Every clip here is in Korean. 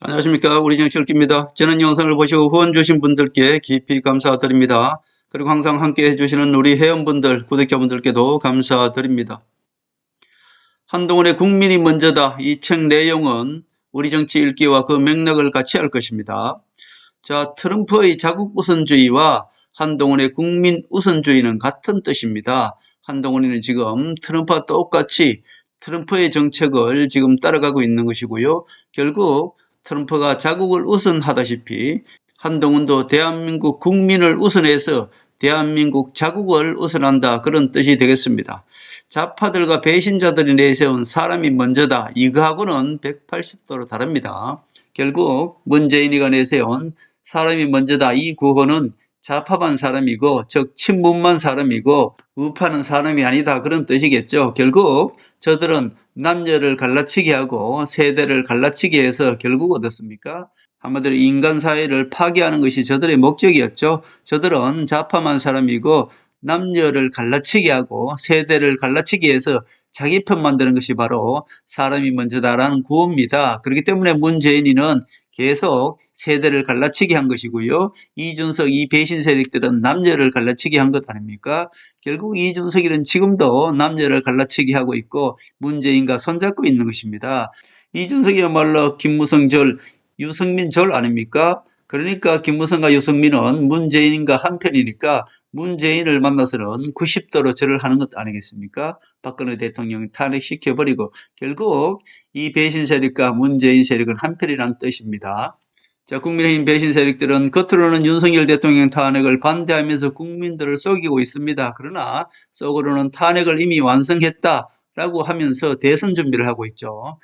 안녕하십니까. 우리 정치읽기입니다. 저는 영상을 보시고 후원 주신 분들께 깊이 감사드립니다. 그리고 항상 함께 해주시는 우리 회원분들, 구독자분들께도 감사드립니다. 한동훈의 국민이 먼저다. 이 책 내용은 우리 정치 읽기와 그 맥락을 같이 할 것입니다. 자, 트럼프의 자국 우선주의와 한동훈의 국민 우선주의는 같은 뜻입니다. 한동훈이는 지금 트럼프와 똑같이 트럼프의 정책을 지금 따라가고 있는 것이고요. 결국 트럼프가 자국을 우선하다시피 한동훈도 대한민국 국민을 우선해서 대한민국 자국을 우선한다, 그런 뜻이 되겠습니다. 좌파들과 배신자들이 내세운 사람이 먼저다, 이거하고는 180도로 다릅니다. 결국 문재인이가 내세운 사람이 먼저다, 이 구호는 좌파만 사람이고, 즉 친문만 사람이고 우파는 사람이 아니다, 그런 뜻이겠죠. 결국 저들은 남녀를 갈라치게 하고 세대를 갈라치게 해서 결국 어떻습니까? 한마디로 인간 사회를 파괴하는 것이 저들의 목적이었죠. 저들은 좌파만 사람이고 남녀를 갈라치게 하고 세대를 갈라치게 해서 자기 편 만드는 것이 바로 사람이 먼저다라는 구호입니다. 그렇기 때문에 문재인이는 계속 세대를 갈라치게 한 것이고요. 이준석, 이 배신 세력들은 남녀를 갈라치게 한 것 아닙니까? 결국 이준석이는 지금도 남녀를 갈라치게 하고 있고 문재인과 손잡고 있는 것입니다. 이준석이야말로 김무성절, 유승민절 아닙니까? 그러니까 김무성과 유승민은 문재인과 한편이니까 문재인을 만나서는 90도로 절을 하는 것 아니겠습니까? 박근혜 대통령 탄핵시켜버리고 결국 이 배신 세력과 문재인 세력은 한편이라는 뜻입니다. 자, 국민의힘 배신 세력들은 겉으로는 윤석열 대통령 탄핵을 반대하면서 국민들을 속이고 있습니다. 그러나 속으로는 탄핵을 이미 완성했다라고 하면서 대선 준비를 하고 있죠.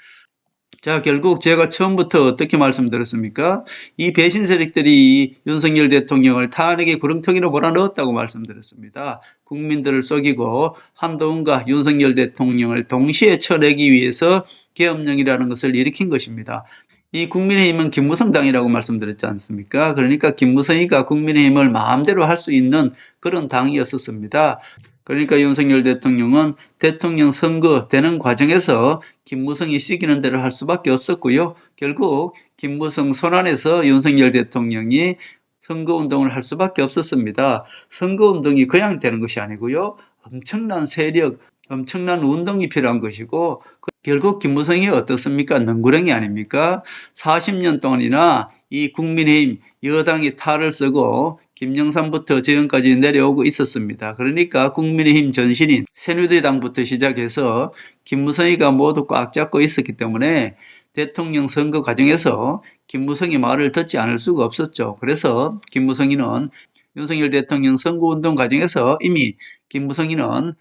자, 결국 제가 처음부터 어떻게 말씀드렸습니까? 이 배신 세력들이 윤석열 대통령을 탄핵의 구렁텅이로 몰아넣었다고 말씀드렸습니다. 국민들을 속이고 한동훈과 윤석열 대통령을 동시에 쳐내기 위해서 계엄령이라는 것을 일으킨 것입니다. 이 국민의힘은 김무성 당이라고 말씀드렸지 않습니까? 그러니까 김무성이가 국민의힘을 마음대로 할 수 있는 그런 당이었었습니다. 그러니까 윤석열 대통령은 대통령 선거 되는 과정에서 김무성이 시키는 대로 할 수밖에 없었고요. 결국 김무성 손안에서 윤석열 대통령이 선거운동을 할 수밖에 없었습니다. 선거운동이 그냥 되는 것이 아니고요. 엄청난 세력, 엄청난 운동이 필요한 것이고 결국 김무성이 어떻습니까? 능구렁이 아닙니까? 40년 동안이나 이 국민의힘 여당이 탈을 쓰고 김영삼부터 지금까지 내려오고 있었습니다. 그러니까 국민의힘 전신인 새누리당부터 시작해서 김무성이가 모두 꽉 잡고 있었기 때문에 대통령 선거 과정에서 김무성이 말을 듣지 않을 수가 없었죠. 그래서 김무성이는 윤석열 대통령 선거운동 과정에서 이미 김무성이는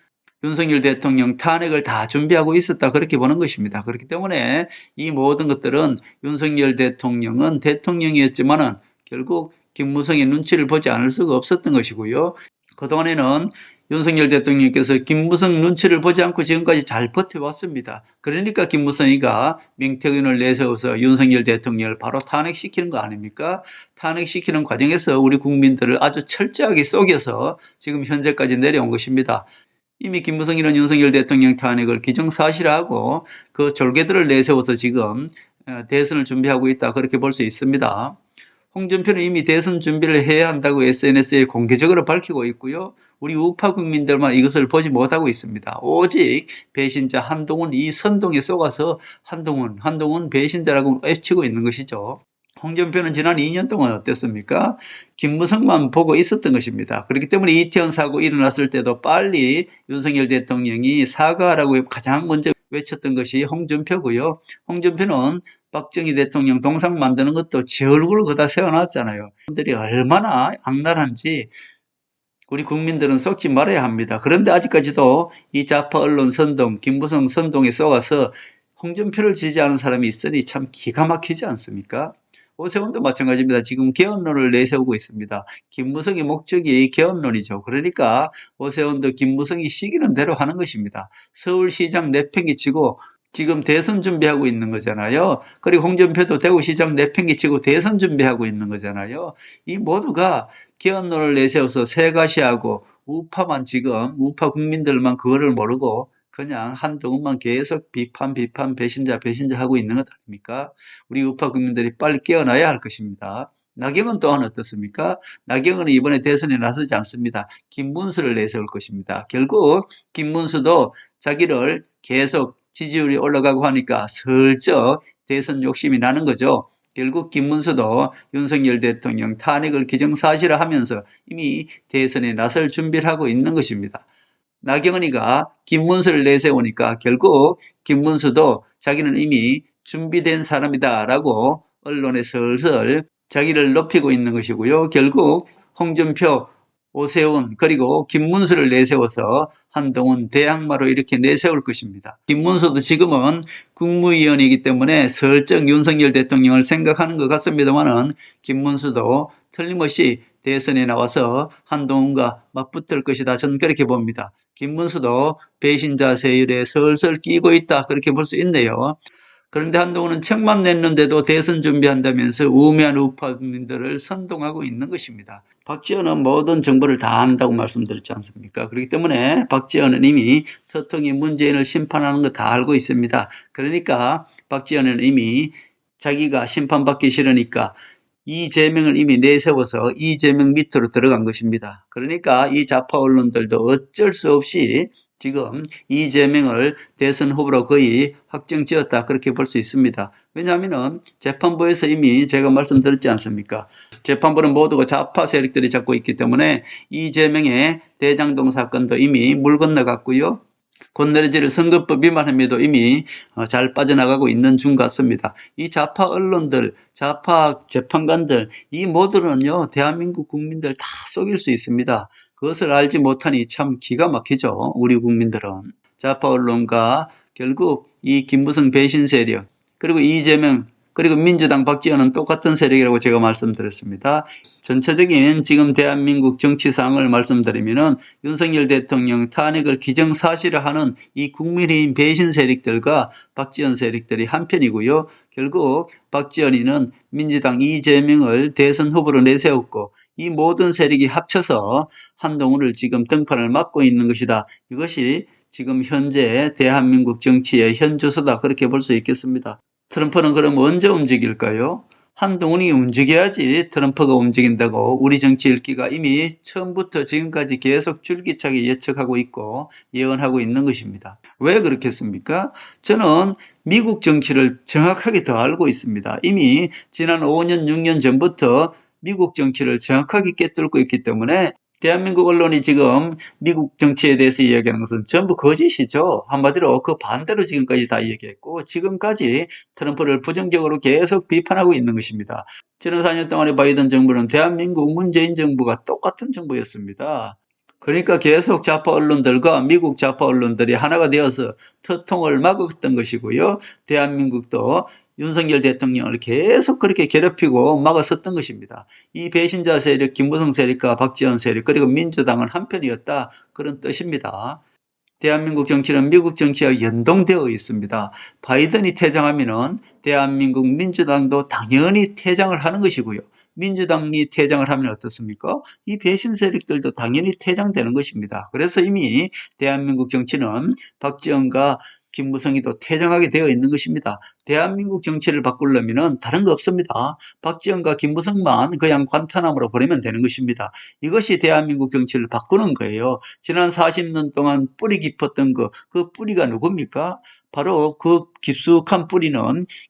윤석열 대통령 탄핵을 다 준비하고 있었다, 그렇게 보는 것입니다. 그렇기 때문에 이 모든 것들은 윤석열 대통령은 대통령이었지만은 결국 김무성의 눈치를 보지 않을 수가 없었던 것이고요. 그동안에는 윤석열 대통령께서 김무성 눈치를 보지 않고 지금까지 잘 버텨왔습니다. 그러니까 김무성이가 명태균을 내세워서 윤석열 대통령을 바로 탄핵시키는 거 아닙니까? 탄핵시키는 과정에서 우리 국민들을 아주 철저하게 속여서 지금 현재까지 내려온 것입니다. 이미 김무성이는 윤석열 대통령 탄핵을 기정사실화하고 그 졸개들을 내세워서 지금 대선을 준비하고 있다, 그렇게 볼 수 있습니다. 홍준표는 이미 대선 준비를 해야 한다고 SNS에 공개적으로 밝히고 있고요. 우리 우파 국민들만 이것을 보지 못하고 있습니다. 오직 배신자 한동훈, 이 선동에 속아서 한동훈 배신자라고 외치고 있는 것이죠. 홍준표는 지난 2년 동안 어땠습니까? 김무성만 보고 있었던 것입니다. 그렇기 때문에 이태원 사고 일어났을 때도 빨리 윤석열 대통령이 사과하라고 가장 먼저 외쳤던 것이 홍준표고요. 홍준표는 박정희 대통령 동상 만드는 것도 제 얼굴을 거다 세워놨잖아요. 분들이 얼마나 악랄한지 우리 국민들은 속지 말아야 합니다. 그런데 아직까지도 이 좌파 언론 선동, 김무성 선동에 속아서 홍준표를 지지하는 사람이 있으니 참 기가 막히지 않습니까? 오세훈도 마찬가지입니다. 지금 개헌론을 내세우고 있습니다. 김무성의 목적이 개헌론이죠. 그러니까 오세훈도 김무성이 시키는 대로 하는 것입니다. 서울시장 내팽개치고 지금 대선 준비하고 있는 거잖아요. 그리고 홍준표도 대구시장 내팽개치고 대선 준비하고 있는 거잖아요. 이 모두가 개헌론을 내세워서 새가시하고 우파 국민들만 그거를 모르고 그냥 한동훈만 계속 비판, 배신자 하고 있는 것 아닙니까? 우리 우파 국민들이 빨리 깨어나야 할 것입니다. 나경원 또한 어떻습니까? 나경원은 이번에 대선에 나서지 않습니다. 김문수를 내세울 것입니다. 결국 김문수도 자기를 계속 지지율이 올라가고 하니까 슬쩍 대선 욕심이 나는 거죠. 결국 김문수도 윤석열 대통령 탄핵을 기정사실화하면서 이미 대선에 나설 준비를 하고 있는 것입니다. 나경원이가 김문수를 내세우니까 결국 김문수도 자기는 이미 준비된 사람이다라고 언론에 슬슬 자기를 높이고 있는 것이고요. 결국 홍준표, 오세훈 그리고 김문수를 내세워서 한동훈 대항마로 이렇게 내세울 것입니다. 김문수도 지금은 국무위원이기 때문에 슬쩍 윤석열 대통령을 생각하는 것 같습니다만은 김문수도 틀림없이 대선에 나와서 한동훈과 맞붙을 것이다. 저는 그렇게 봅니다. 김문수도 배신자 세율에 슬슬 끼고 있다. 그렇게 볼 수 있네요. 그런데 한동훈은 책만 냈는데도 대선 준비한다면서 우매한 우파민들을 선동하고 있는 것입니다. 박지원은 모든 정보를 다 안다고 말씀드렸지 않습니까? 그렇기 때문에 박지원은 이미 터통이 문재인을 심판하는 거 다 알고 있습니다. 그러니까 박지원은 이미 자기가 심판받기 싫으니까 이재명을 이미 내세워서 이재명 밑으로 들어간 것입니다. 그러니까 이 좌파 언론들도 어쩔 수 없이 지금 이재명을 대선 후보로 거의 확정지었다 그렇게 볼 수 있습니다. 왜냐하면 재판부에서 이미 제가 말씀드렸지 않습니까? 재판부는 모두가 좌파 세력들이 잡고 있기 때문에 이재명의 대장동 사건도 이미 물 건너갔고요. 곧 내려질 선거법 위반 혐의도 이미 잘 빠져나가고 있는 중 같습니다. 이 좌파 언론들, 좌파 재판관들 이 모두는요 대한민국 국민들 다 속일 수 있습니다. 그것을 알지 못하니 참 기가 막히죠. 우리 국민들은. 좌파 언론과 결국 이 김무성 배신 세력 그리고 이재명 그리고 민주당 박지원은 똑같은 세력이라고 제가 말씀드렸습니다. 전체적인 지금 대한민국 정치 상황을 말씀드리면은 윤석열 대통령 탄핵을 기정사실화하는 이 국민의힘 배신 세력들과 박지원 세력들이 한편이고요. 결국 박지원이는 민주당 이재명을 대선 후보로 내세웠고 이 모든 세력이 합쳐서 한동훈을 지금 등판을 막고 있는 것이다. 이것이 지금 현재 대한민국 정치의 현주소다. 그렇게 볼 수 있겠습니다. 트럼프는 그럼 언제 움직일까요? 한동훈이 움직여야지 트럼프가 움직인다고 우리 정치 읽기가 이미 처음부터 지금까지 계속 줄기차게 예측하고 있고 예언하고 있는 것입니다. 왜 그렇겠습니까? 저는 미국 정치를 정확하게 더 알고 있습니다. 이미 지난 5년, 6년 전부터 미국 정치를 정확하게 꿰뚫고 있기 때문에 대한민국 언론이 지금 미국 정치에 대해서 이야기하는 것은 전부 거짓이죠. 한마디로 그 반대로 지금까지 다 얘기했고 지금까지 트럼프를 부정적으로 계속 비판하고 있는 것입니다. 지난 4년 동안의 바이든 정부는 대한민국 문재인 정부가 똑같은 정부였습니다. 그러니까 계속 좌파 언론들과 미국 좌파 언론들이 하나가 되어서 터통을 막았던 것이고요. 대한민국도 윤석열 대통령을 계속 그렇게 괴롭히고 막아섰던 것입니다. 이 배신자 세력, 김무성 세력과 박지원 세력 그리고 민주당은 한편이었다. 그런 뜻입니다. 대한민국 정치는 미국 정치와 연동되어 있습니다. 바이든이 퇴장하면은 대한민국 민주당도 당연히 퇴장을 하는 것이고요. 민주당이 퇴장을 하면 어떻습니까? 이 배신 세력들도 당연히 퇴장되는 것입니다. 그래서 이미 대한민국 정치는 박지원과 김무성이도 퇴장하게 되어 있는 것입니다. 대한민국 정치를 바꾸려면 다른 거 없습니다. 박지원과 김무성만 그냥 관타나무로 보내면 되는 것입니다. 이것이 대한민국 정치를 바꾸는 거예요. 지난 40년 동안 뿌리 깊었던 그 뿌리가 누굽니까? 바로 그 깊숙한 뿌리는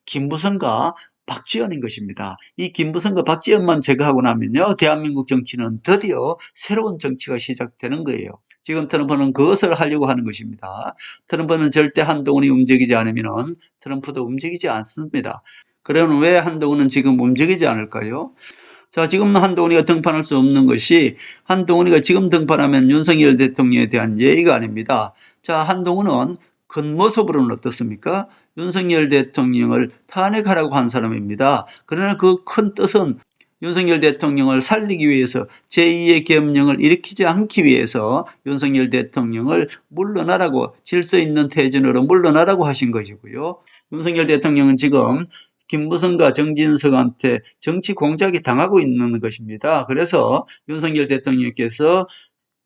김무성과 박지원인 것입니다. 이 김무성과 박지원만 제거하고 나면요. 대한민국 정치는 드디어 새로운 정치가 시작되는 거예요. 지금 트럼프는 그것을 하려고 하는 것입니다. 트럼프는 절대 한동훈이 움직이지 않으면 트럼프도 움직이지 않습니다. 그러면 왜 한동훈은 지금 움직이지 않을까요? 자, 지금 한동훈이가 등판할 수 없는 것이 한동훈이가 지금 등판하면 윤석열 대통령에 대한 예의가 아닙니다. 자, 한동훈은 겉모습으로는 어떻습니까? 윤석열 대통령을 탄핵하라고 한 사람입니다. 그러나 그 큰 뜻은 윤석열 대통령을 살리기 위해서 제2의 계엄령을 일으키지 않기 위해서 윤석열 대통령을 물러나라고 질서 있는 태전으로 물러나라고 하신 것이고요. 윤석열 대통령은 지금 김무성과 정진석한테 정치 공작이 당하고 있는 것입니다. 그래서 윤석열 대통령께서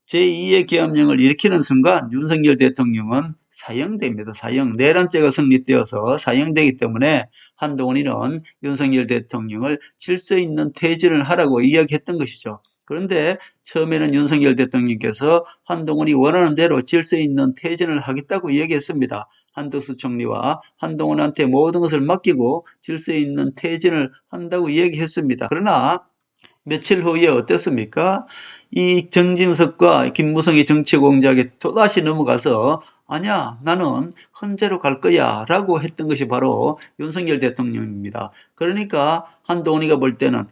제2의 계엄령을 일으키는 순간 윤석열 대통령은 사형됩니다. 사형. 내란죄가 성립되어서 사형되기 때문에 한동훈이는 윤석열 대통령을 질서 있는 퇴진을 하라고 이야기했던 것이죠. 그런데 처음에는 윤석열 대통령께서 한동훈이 원하는 대로 질서 있는 퇴진을 하겠다고 얘기했습니다. 한덕수 총리와 한동훈한테 모든 것을 맡기고 질서 있는 퇴진을 한다고 얘기했습니다. 그러나 며칠 후에 어땠습니까? 이 정진석과 김무성의 정치 공작에 또다시 넘어가서 아니야, 나는 헌재로 갈 거야 라고 했던 것이 바로 윤석열 대통령입니다. 그러니까 한동훈이가 볼 때는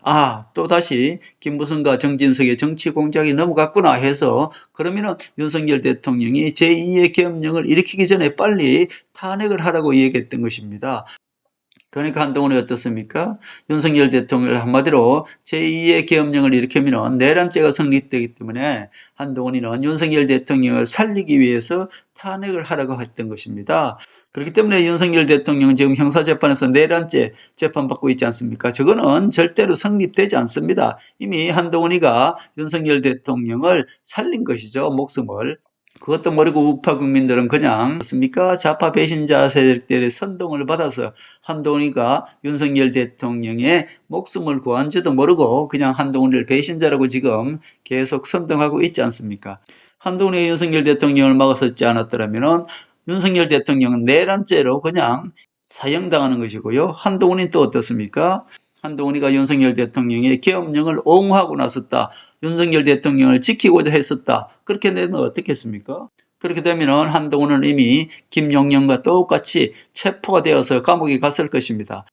또다시 김무성과 정진석의 정치 공작이 넘어갔구나 해서 그러면은 윤석열 대통령이 제2의 계엄령을 일으키기 전에 빨리 탄핵을 하라고 얘기했던 것입니다. 그러니까 한동훈이 어떻습니까? 윤석열 대통령을 한마디로 제2의 계엄령을 일으키면 내란죄가 성립되기 때문에 한동훈이는 윤석열 대통령을 살리기 위해서 탄핵을 하라고 했던 것입니다. 그렇기 때문에 윤석열 대통령은 지금 형사재판에서 내란죄 재판받고 있지 않습니까? 저거는 절대로 성립되지 않습니다. 이미 한동훈이가 윤석열 대통령을 살린 것이죠. 목숨을. 그것도 모르고 우파 국민들은 그냥 습니까? 좌파 배신자 세력들의 선동을 받아서 한동훈이가 윤석열 대통령의 목숨을 구한 줄도 모르고 그냥 한동훈을 배신자라고 지금 계속 선동하고 있지 않습니까? 한동훈이 윤석열 대통령을 막아서지 않았더라면 윤석열 대통령은 내란죄로 그냥 사형당하는 것이고요. 한동훈이 또 어떻습니까? 한동훈이가 윤석열 대통령의 계엄령을 옹호하고 나섰다. 윤석열 대통령을 지키고자 했었다. 그렇게 되면 어떻겠습니까? 그렇게 되면 한동훈은 이미 김용영과 똑같이 체포가 되어서 감옥에 갔을 것입니다.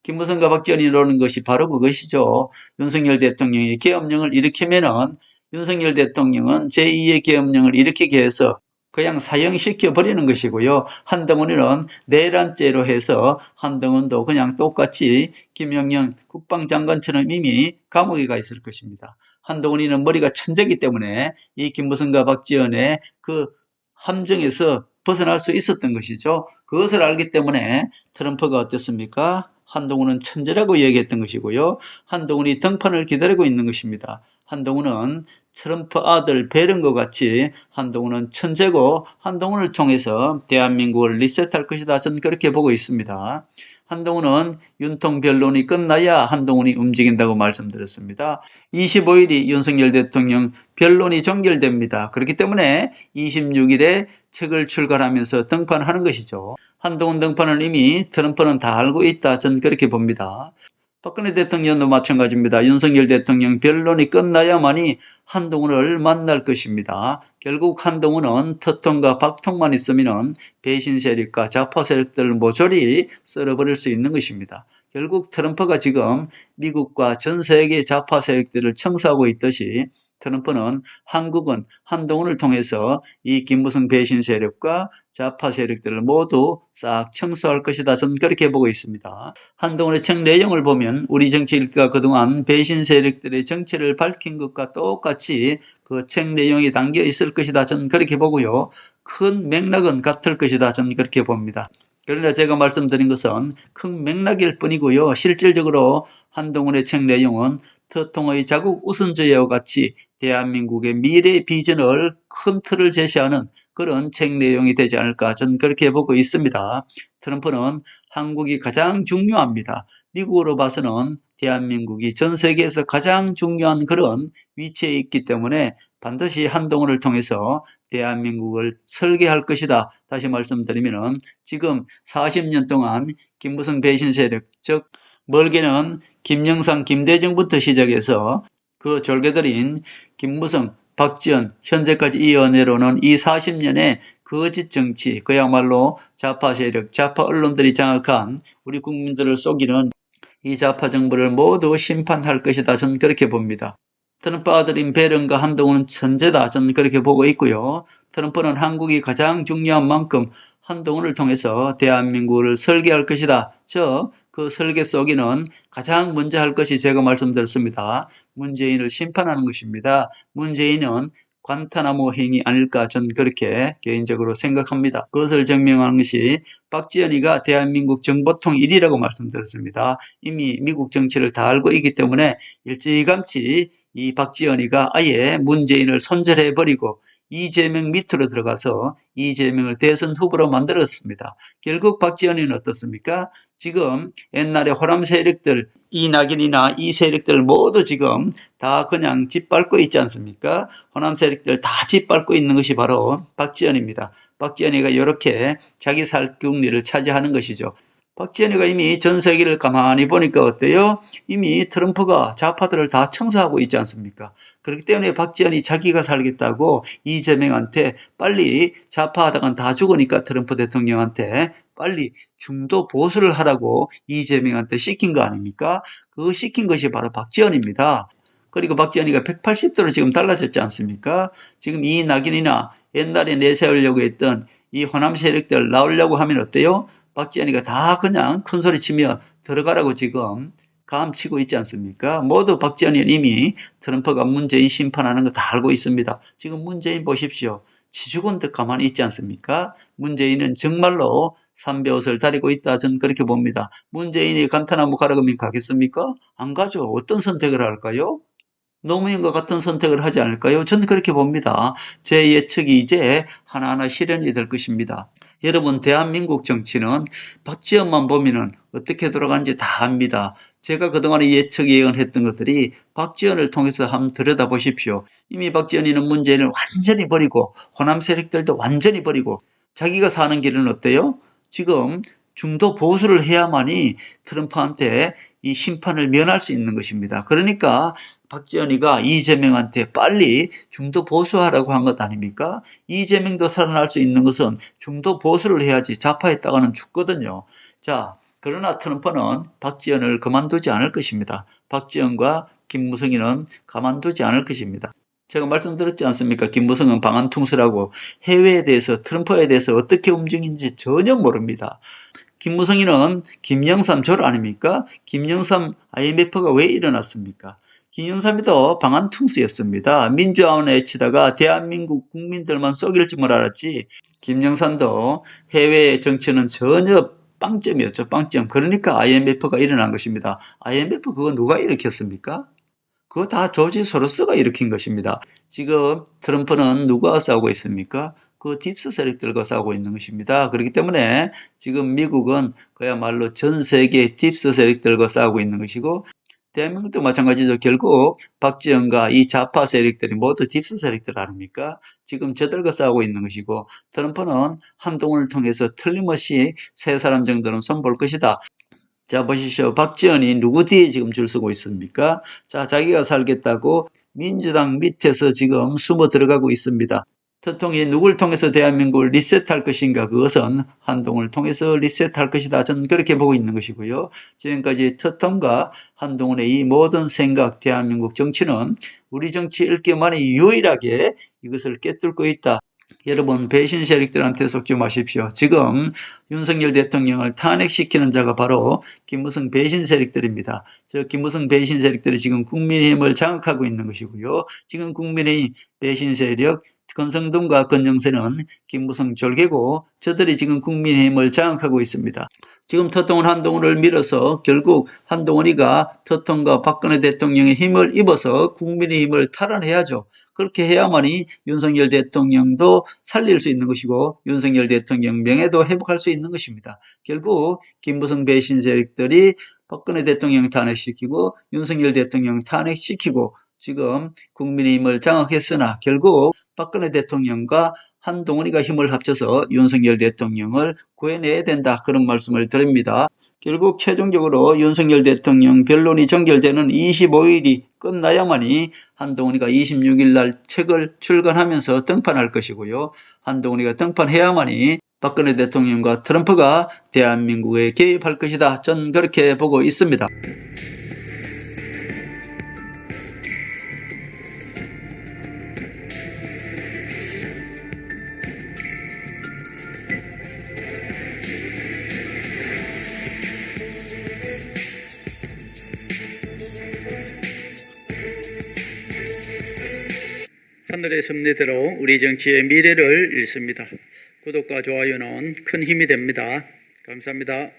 김무성과 박지원이 이러는 것이 바로 그것이죠. 윤석열 대통령이 계엄령을 일으키면은 윤석열 대통령은 제2의 계엄령을 일으키게 해서 그냥 사형시켜 버리는 것이고요. 한동훈은 내란죄로 해서 한동훈도 그냥 똑같이 김영영 국방장관처럼 이미 감옥에 가 있을 것입니다. 한동훈이는 머리가 천재이기 때문에 이 김무성과 박지원의 그 함정에서 벗어날 수 있었던 것이죠. 그것을 알기 때문에 트럼프가 어땠습니까? 한동훈은 천재라고 얘기했던 것이고요. 한동훈이 등판을 기다리고 있는 것입니다. 한동훈은 트럼프 아들 베른과 같이 한동훈은 천재고 한동훈을 통해서 대한민국을 리셋할 것이다. 저는 그렇게 보고 있습니다. 한동훈은 윤통 변론이 끝나야 한동훈이 움직인다고 말씀드렸습니다. 25일이 윤석열 대통령 변론이 종결됩니다. 그렇기 때문에 26일에 책을 출간하면서 등판하는 것이죠. 한동훈 등판은 이미 트럼프는 다 알고 있다. 저는 그렇게 봅니다. 박근혜 대통령도 마찬가지입니다. 윤석열 대통령 변론이 끝나야만이 한동훈을 만날 것입니다. 결국 한동훈은 터통과 박통만 있으면 배신 세력과 좌파 세력들을 모조리 썰어버릴 수 있는 것입니다. 결국 트럼프가 지금 미국과 전 세계 좌파 세력들을 청소하고 있듯이 트럼프는 한국은 한동훈을 통해서 이 김무성 배신 세력과 좌파 세력들을 모두 싹 청소할 것이다. 저는 그렇게 보고 있습니다. 한동훈의 책 내용을 보면 우리 정치 일가가 그동안 배신 세력들의 정체를 밝힌 것과 똑같이 그 책 내용이 담겨 있을 것이다. 저는 그렇게 보고요. 큰 맥락은 같을 것이다. 저는 그렇게 봅니다. 그러나 제가 말씀드린 것은 큰 맥락일 뿐이고요. 실질적으로 한동훈의 책 내용은 터통의 자국 우선주의와 같이 대한민국의 미래 비전을 큰 틀을 제시하는 그런 책 내용이 되지 않을까 저는 그렇게 보고 있습니다. 트럼프는 한국이 가장 중요합니다. 미국으로 봐서는 대한민국이 전 세계에서 가장 중요한 그런 위치에 있기 때문에 반드시 한동훈을 통해서 대한민국을 설계할 것이다. 다시 말씀드리면 지금 40년 동안 김무성 배신 세력, 즉 멀게는 김영삼, 김대중부터 시작해서 그 졸개들인 김무성, 박지원, 현재까지 이어내려오는 이 40년의 거짓 정치, 그야말로 좌파 세력, 좌파 언론들이 장악한 우리 국민들을 속이는 이 좌파 정부를 모두 심판할 것이다. 저는 그렇게 봅니다. 트럼프 아들인 베른과 한동훈은 천재다. 저는 그렇게 보고 있고요. 트럼프는 한국이 가장 중요한 만큼 한동훈을 통해서 대한민국을 설계할 것이다. 그 설계 속에는 가장 먼저 할 것이 제가 말씀드렸습니다. 문재인을 심판하는 것입니다. 문재인은 관타나모 행위 아닐까 전 그렇게 개인적으로 생각합니다. 그것을 증명하는 것이 박지원이가 대한민국 정보통 1위라고 말씀드렸습니다. 이미 미국 정치를 다 알고 있기 때문에 일찌감치 이 박지원이가 아예 문재인을 손절해버리고 이재명 밑으로 들어가서 이재명을 대선 후보로 만들었습니다. 결국 박지원이는 어떻습니까? 지금 옛날에 호남 세력들 이낙연이나 이 세력들 모두 지금 다 그냥 짓밟고 있지 않습니까? 호남 세력들 다 짓밟고 있는 것이 바로 박지원입니다. 박지원이가 이렇게 자기 살궁리를 차지하는 것이죠. 박지원이가 이미 전 세계를 가만히 보니까 어때요? 이미 트럼프가 좌파들을 다 청소하고 있지 않습니까? 그렇기 때문에 박지원이 자기가 살겠다고 이재명한테 빨리 좌파하다간 다 죽으니까 트럼프 대통령한테 빨리 중도 보수를 하라고 이재명한테 시킨 거 아닙니까? 그 시킨 것이 바로 박지원입니다. 그리고 박지원이가 180도로 지금 달라졌지 않습니까? 지금 이낙연이나 옛날에 내세우려고 했던 이 호남 세력들 나오려고 하면 어때요? 박지원이가 다 그냥 큰 소리 치며 들어가라고 지금 감치고 있지 않습니까? 모두 박지원이는 이미 트럼프가 문재인 심판하는 거 다 알고 있습니다. 지금 문재인 보십시오. 지죽은 듯 가만히 있지 않습니까? 문재인은 정말로 삼배옷을 다리고 있다. 저는 그렇게 봅니다. 문재인이 간타나무 가라 그러면 가겠습니까? 안 가죠. 어떤 선택을 할까요? 노무현과 같은 선택을 하지 않을까요? 저는 그렇게 봅니다. 제 예측이 이제 하나하나 실현이 될 것입니다. 여러분, 대한민국 정치는 박지원만 보면은 어떻게 돌아가는지 다 압니다. 제가 그동안에 예측 예언했던 것들이 박지원을 통해서 한번 들여다보십시오. 이미 박지원이는 문재인을 완전히 버리고 호남 세력들도 완전히 버리고 자기가 사는 길은 어때요? 지금 중도 보수를 해야만이 트럼프한테 이 심판을 면할 수 있는 것입니다. 그러니까 박지원이가 이재명한테 빨리 중도 보수하라고 한 것 아닙니까? 이재명도 살아날 수 있는 것은 중도 보수를 해야지 좌파했다가는 죽거든요. 자, 그러나 트럼프는 박지원을 그만두지 않을 것입니다. 박지원과 김무성이는 가만두지 않을 것입니다. 제가 말씀드렸지 않습니까? 김무성은 방한퉁수라고 해외에 대해서 트럼프에 대해서 어떻게 움직이는지 전혀 모릅니다. 김무성이는 김영삼 졸 아닙니까? 김영삼 IMF가 왜 일어났습니까? 김영삼이도 방한퉁수였습니다. 민주화만 외치다가 대한민국 국민들만 속일 줄 알았지 김영삼도 해외 정치는 전혀 빵점이었죠. 빵점. 그러니까 IMF가 일어난 것입니다. IMF 그거 누가 일으켰습니까? 그거 다 조지 소로스가 일으킨 것입니다. 지금 트럼프는 누구와 싸우고 있습니까? 그 딥스 세력들과 싸우고 있는 것입니다. 그렇기 때문에 지금 미국은 그야말로 전 세계 딥스 세력들과 싸우고 있는 것이고 대한민국도 마찬가지죠. 결국 박지원과 이 좌파 세력들이 모두 딥스 세력들 아닙니까? 지금 저들과 싸우고 있는 것이고 트럼프는 한동훈을 통해서 틀림없이 세 사람 정도는 손볼 것이다. 자, 보십시오. 박지원이 누구 뒤에 지금 줄 서고 있습니까? 자, 자기가 살겠다고 민주당 밑에서 지금 숨어 들어가고 있습니다.特통이 누굴 통해서 대한민국을 리셋할 것인가? 그것은 한동훈을 통해서 리셋할 것이다. 저는 그렇게 보고 있는 것이고요. 지금까지 특통과 한동훈의 이 모든 생각, 대한민국 정치는 우리 정치 읽기만이 유일하게 이것을 깨뚫고 있다. 여러분, 배신 세력들한테 속지 마십시오. 지금 윤석열 대통령을 탄핵시키는 자가 바로 김무성 배신 세력들입니다. 저 김무성 배신 세력들이 지금 국민의힘을 장악하고 있는 것이고요. 지금 국민의힘 배신 세력 권성동과 권영세는 김무성 졸개고 저들이 지금 국민의힘을 장악하고 있습니다. 지금 특통은 한동훈을 밀어서 결국 한동훈이가 특통과 박근혜 대통령의 힘을 입어서 국민의힘을 탈환해야죠. 그렇게 해야만이 윤석열 대통령도 살릴 수 있는 것이고 윤석열 대통령 명예도 회복할 수 있는 것입니다. 결국 김무성 배신 세력들이 박근혜 대통령 탄핵시키고 윤석열 대통령 탄핵시키고 지금 국민의힘을 장악했으나 결국 박근혜 대통령과 한동훈이가 힘을 합쳐서 윤석열 대통령을 구해내야 된다. 그런 말씀을 드립니다. 결국 최종적으로 윤석열 대통령 변론이 종결되는 25일이 끝나야만이 한동훈이가 26일 날 책을 출간하면서 등판할 것이고요. 한동훈이가 등판해야만이 박근혜 대통령과 트럼프가 대한민국에 개입할 것이다. 전 그렇게 보고 있습니다. 하늘에 윤석열의 섭리대로 우리 정치의 미래를 읽습니다. 구독과 좋아요는 큰 힘이 됩니다. 감사합니다.